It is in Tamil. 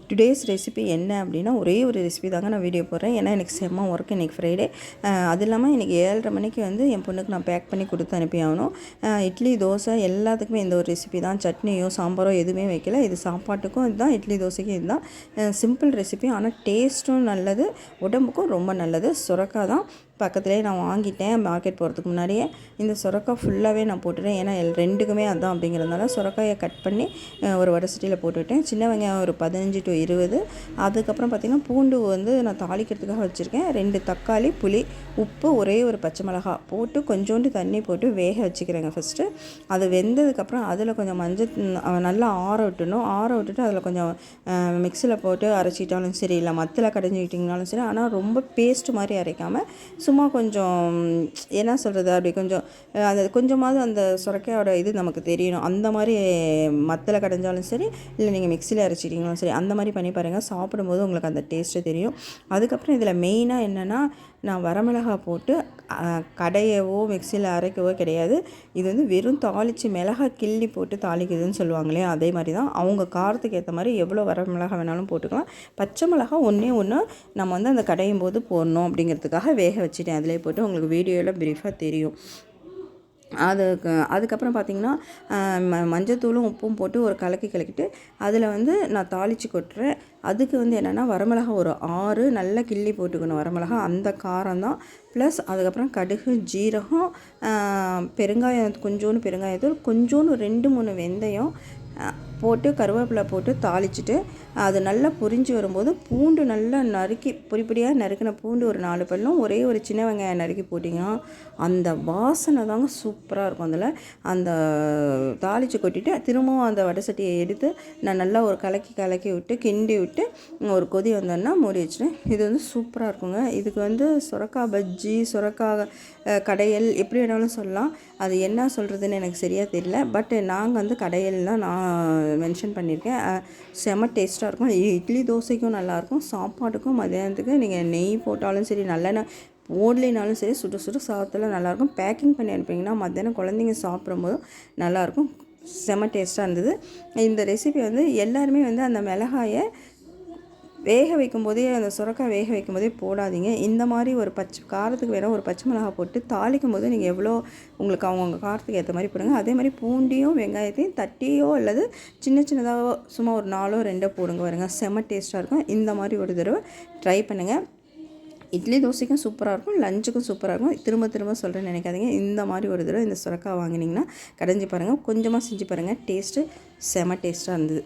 டுடேஸ் ரெசிபி என்ன அப்படின்னா ஒரே ஒரு ரெசிபி தாங்க நான் வீடியோ போடுறேன். ஏன்னா எனக்கு செம்ம ஒர்க் இன்றைக்கி ஃப்ரைடே. அது இல்லாமல் இன்றைக்கி 7:30 மணிக்கு வந்து என் பொண்ணுக்கு நான் பேக் பண்ணி கொடுத்து அனுப்பி ஆகணும். இட்லி தோசை எல்லாத்துக்குமே இந்த ஒரு ரெசிபி தான். சட்னியோ சாம்பாரோ எதுவுமே வைக்கல. இது சாப்பாட்டுக்கும் இதுதான், இட்லி தோசைக்கும் இதுதான். சிம்பிள் ரெசிபி, ஆனால் டேஸ்ட்டும் நல்லது, உடம்புக்கும் ரொம்ப நல்லது. சுரக்காய் தான் பக்கத்துலேயே நான் வாங்கிட்டேன் மார்க்கெட் போகிறதுக்கு முன்னாடியே. இந்த சுரக்காய் ஃபுல்லாகவே நான் போட்டுட்டேன். ஏன்னா ரெண்டுக்குமே அதுதான் அப்படிங்கிறதுனால சுரக்காயை கட் பண்ணி ஒரு வடை சட்டியில் போட்டுவிட்டேன். சின்ன வெங்காயம் ஒரு 15 to 20. அதுக்கப்புறம் பார்த்திங்கன்னா பூண்டு வந்து நான் தாளிக்கிறதுக்காக வச்சுருக்கேன். 2 தக்காளி, புளி, உப்பு, ஒரே ஒரு பச்சை மிளகாய் போட்டு கொஞ்சோண்டு தண்ணி போட்டு வேக வச்சுக்கிறேங்க ஃபஸ்ட்டு. அது வெந்ததுக்கப்புறம் அதில் கொஞ்சம் மஞ்சள் நல்லா ஆற விட்டுணும். ஆற விட்டுட்டு அதில் கொஞ்சம் மிக்சியில் போட்டு அரைச்சிட்டாலும் சரி, இல்லை மத்தில் கடைஞ்சிக்கிட்டிங்கனாலும் சரி. ஆனால் ரொம்ப பேஸ்ட் மாதிரி அரைக்காமல் சும்மா கொஞ்சம் என்ன சொல்கிறது, அப்படி கொஞ்சம் அந்த கொஞ்சமாவது அந்த சுரைக்காயோட இது நமக்கு தெரியணும். அந்த மாதிரி மத்தில் கடைஞ்சாலும் சரி, இல்லை நீங்கள் மிக்சியில் அரைச்சிட்டிங்கனாலும் சரி, அந்த மாதிரி பண்ணி பாருங்கள். சாப்பிடும்போது உங்களுக்கு அந்த டேஸ்ட்டு தெரியும். அதுக்கப்புறம் இதில் மெயினாக என்னென்னா, நான் வரமிளகாய் போட்டு கடையவோ மிக்சியில் அரைக்கவோ கிடையாது. இது வந்து வெறும் தாளித்து மிளகாய் கிள்ளி போட்டு தாளிக்குதுன்னு சொல்லுவாங்களே, அதே மாதிரி தான். அவங்க காரத்துக்கு ஏற்ற மாதிரி எவ்வளோ வரமிளகாய் வேணாலும் போட்டுக்கலாம். பச்சை மிளகாய் ஒன்றே ஒன்று நம்ம வந்து அந்த கடையும் போது போடணும் அப்படிங்கிறதுக்காக வேக வச்சுட்டேன். அதிலே போட்டு உங்களுக்கு வீடியோவில் ப்ரீஃபாக தெரியும். அதுக்கப்புறம் பார்த்திங்கன்னா மஞ்சத்தூளும் உப்பும் போட்டு ஒரு கலக்கிட்டு அதில் வந்து நான் தாளித்து கொட்டுறேன். அதுக்கு வந்து என்னென்னா வரமிளகா ஒரு 6 நல்லா கிள்ளி போட்டுக்கணும். வரமிளகா அந்த காரம் தான். ப்ளஸ் அதுக்கப்புறம் கடுகு, ஜீரகம், பெருங்காயம், கொஞ்சோண்டு பெருங்காயத்தூள், கொஞ்சோண்டு 2-3 வெந்தயம் போட்டு கருவேப்பிலை போட்டு தாளிச்சிட்டு அது நல்லா பொரிஞ்சு வரும்போது பூண்டு நல்லா நறுக்கி பொடியாக நறுக்கின பூண்டு ஒரு 4 பல்லும், ஒரே ஒரு சின்ன வெங்காயம் நறுக்கி போட்டிங்கன்னா அந்த வாசனை தாங்க சூப்பராக இருக்கும். அதில் அந்த தாளித்து கொட்டிட்டு திரும்பவும் அந்த வடை சட்டியை எடுத்து நான் நல்லா ஒரு கலக்கி விட்டு கிண்டி விட்டு ஒரு கொதி வந்தோன்னா மூடி வச்சுட்டேன். இது வந்து சூப்பராக இருக்குங்க. இதுக்கு வந்து சுரக்காய் பஜ்ஜி, சுரக்காய் கடையல் எப்படி வேணாலும் சொல்லலாம். அது என்ன சொல்கிறதுன்னு எனக்கு சரியாக தெரியல. பட் நாங்கள் வந்து கடையல் தான் நான் மென்ஷன் பண்ணியிருக்கேன். செம டேஸ்ட்டாக இருக்கும். இட்லி தோசைக்கும் நல்லாயிருக்கும். சாப்பாட்டுக்கும் மதியானத்துக்கு நீங்கள் நெய் போட்டாலும் சரி, நல்லெண்ணெய் போடலினாலும் சரி, சுட சாதத்தில் நல்லாயிருக்கும். பேக்கிங் பண்ணி அனுப்பிங்கன்னா மத்தியானம் குழந்தைங்க சாப்பிடும்போதும் நல்லாயிருக்கும். செம டேஸ்ட்டாக இருந்தது. இந்த ரெசிபி வந்து எல்லாருமே வந்து அந்த மிளகாயை வேக வைக்கும்போதே, அந்த சுரக்காய் வேக வைக்கும்போதே போடாதீங்க. இந்த மாதிரி ஒரு காரத்துக்கு வேணால் ஒரு பச்சை மிளகாய் போட்டு தாளிக்கும் போது நீங்கள் எவ்வளோ உங்களுக்கு அவங்கவுங்க காரத்துக்கு ஏற்ற மாதிரி போடுங்க. அதே மாதிரி பூண்டியும் வெங்காயத்தையும் தட்டியோ அல்லது சின்னதாக சும்மா ஒரு 4-2 போடுங்க பாருங்க. செம்ம டேஸ்ட்டாக இருக்கும். இந்த மாதிரி ஒரு தடவை ட்ரை பண்ணுங்கள். இட்லி தோசைக்கும் சூப்பராக இருக்கும், லஞ்சுக்கும் சூப்பராக இருக்கும். திரும்ப சொல்கிறேன்னு நினைக்காதீங்க. இந்த மாதிரி ஒரு தடவை இந்த சுரக்காய் வாங்கினீங்கன்னா கடைஞ்சி பாருங்கள். கொஞ்சமாக செஞ்சு பாருங்கள். டேஸ்ட்டு செம டேஸ்ட்டாக இருந்தது.